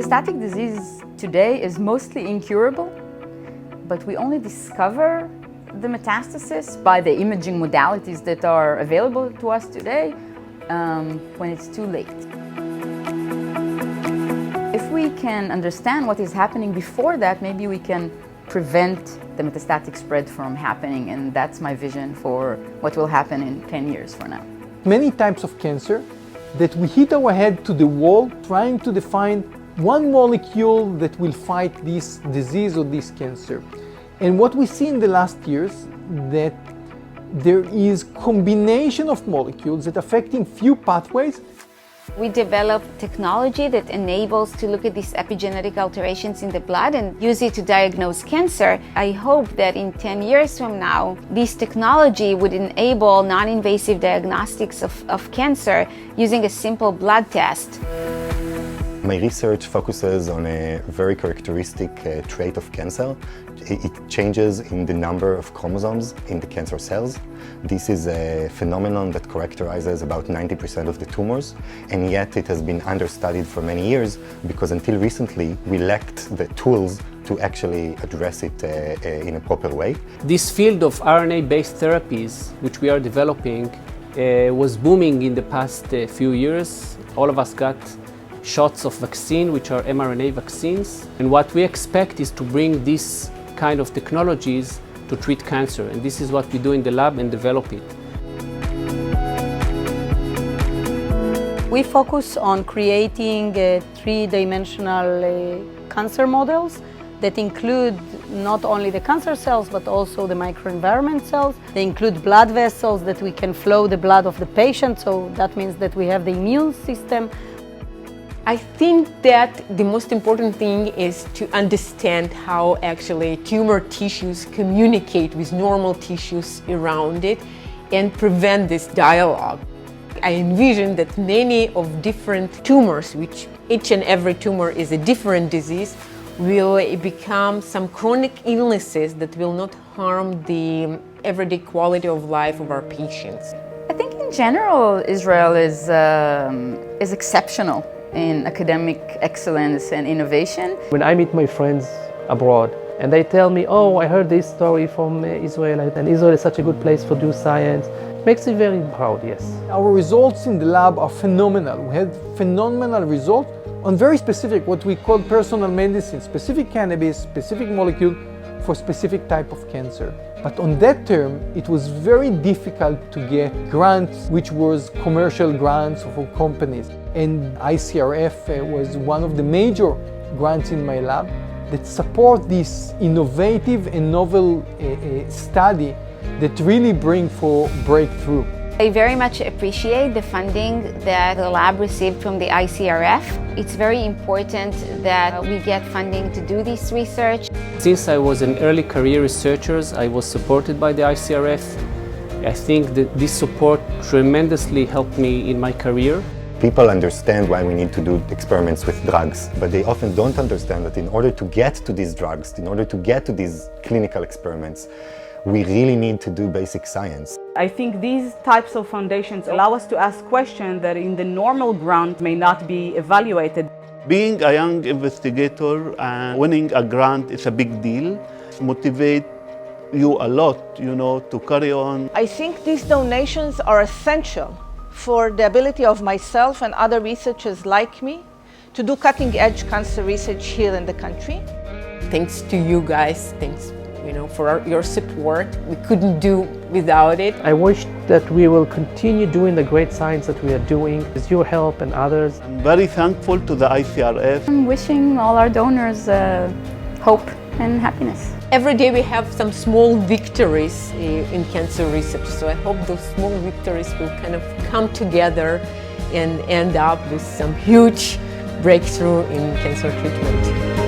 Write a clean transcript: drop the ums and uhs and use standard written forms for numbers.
Metastatic disease today is mostly incurable, but we only discover the metastasis by the imaging modalities that are available to us today when it's too late. If we can understand what is happening before that, maybe we can prevent the metastatic spread from happening, and that's my vision for what will happen in 10 years from now. Many types of cancer that we hit our head to the wall trying to define one molecule that will fight this disease or this cancer. And what we see in the last years that there is combination of molecules that affecting few pathways. We developed technology that enables to look at these epigenetic alterations in the blood and use it to diagnose cancer. I hope that in 10 years from now, this technology would enable non-invasive diagnostics of cancer using a simple blood test. My research focuses on a very characteristic trait of cancer. It changes in the number of chromosomes in the cancer cells. This is a phenomenon that characterizes about 90% of the tumors, and yet it has been understudied for many years because until recently we lacked the tools to actually address it in a proper way. This field of RNA-based therapies, which we are developing, was booming in the past few years. All of us got shots of vaccine, which are mRNA vaccines. And what we expect is to bring this kind of technologies to treat cancer. And this is what we do in the lab and develop it. We focus on creating three-dimensional cancer models that include not only the cancer cells, but also the microenvironment cells. They include blood vessels that we can flow the blood of the patient, so that means that we have the immune system. I think that the most important thing is to understand how actually tumor tissues communicate with normal tissues around it and prevent this dialogue. I envision that many of different tumors, which each and every tumor is a different disease, will become some chronic illnesses that will not harm the everyday quality of life of our patients. I think in general, Israel is exceptional in academic excellence and innovation. When I meet my friends abroad and they tell me, oh, I heard this story from Israel, and Israel is such a good place for do science, it makes me very proud, yes. Our results in the lab are phenomenal. We had phenomenal results on very specific, what we call personal medicine, specific cannabis, specific molecule for specific type of cancer. But on that term, it was very difficult to get grants, which was commercial grants for companies. And ICRF was one of the major grants in my lab that support this innovative and novel study that really bring for breakthrough. I very much appreciate the funding that the lab received from the ICRF. It's very important that we get funding to do this research. Since I was an early career researcher, I was supported by the ICRF. I think that this support tremendously helped me in my career. People understand why we need to do experiments with drugs, but they often don't understand that in order to get to these drugs, in order to get to these clinical experiments, we really need to do basic science. I think these types of foundations allow us to ask questions that in the normal grant may not be evaluated. Being a young investigator and winning a grant is a big deal. Motivate you a lot, to carry on. I think these donations are essential for the ability of myself and other researchers like me to do cutting-edge cancer research here in the country. Thanks to you guys, thanks for your support. We couldn't do without it. I wish that we will continue doing the great science that we are doing with your help and others. I'm very thankful to the ICRF. I'm wishing all our donors hope and happiness. Every day we have some small victories in cancer research, so I hope those small victories will kind of come together and end up with some huge breakthrough in cancer treatment.